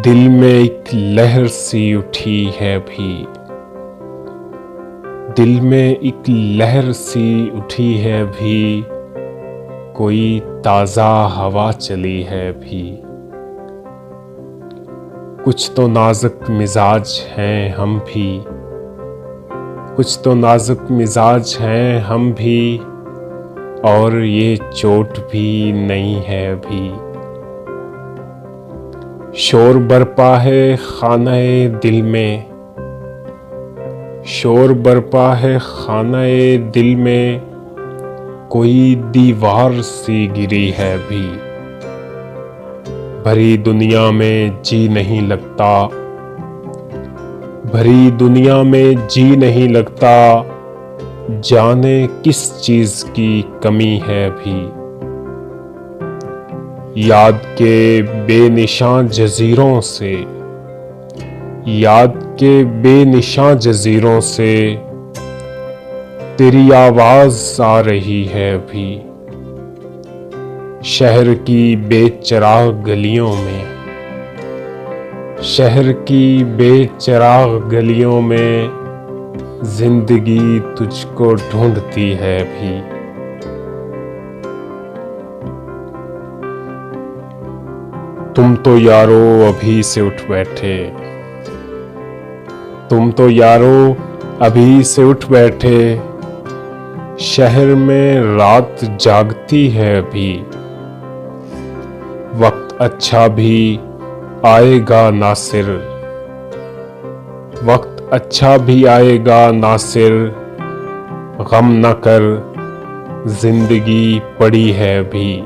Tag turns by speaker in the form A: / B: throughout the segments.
A: दिल में एक लहर सी उठी है भी, दिल में एक लहर सी उठी है भी, कोई ताज़ा हवा चली है भी। कुछ तो नाजुक मिजाज हैं हम भी, कुछ तो नाजुक मिजाज हैं हम भी, और ये चोट भी नहीं है भी। शोर बरपा है खानाए दिल में, शोर बरपा है खानाए दिल में, कोई दीवार सी गिरी है भी। भरी दुनिया में जी नहीं लगता, भरी दुनिया में जी नहीं लगता, जाने किस चीज की कमी है भी। याद के बेनिशान जजीरों से, याद के बेनिशान जजीरों से, तेरी आवाज आ रही है भी। शहर की बेचराग गलियों में, शहर की बेचराग गलियों में, जिंदगी तुझको ढूंढती है भी। तुम तो यारो अभी से उठ बैठे, तुम तो यारो अभी से उठ बैठे, शहर में रात जागती है भी। वक्त अच्छा भी आएगा नासिर, वक्त अच्छा भी आएगा नासिर, गम न कर जिंदगी पड़ी है भी।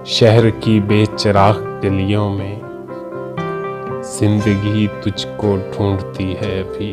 A: शहर की बेचराग गलियों में, जिंदगी तुझको ढूंढती है भी।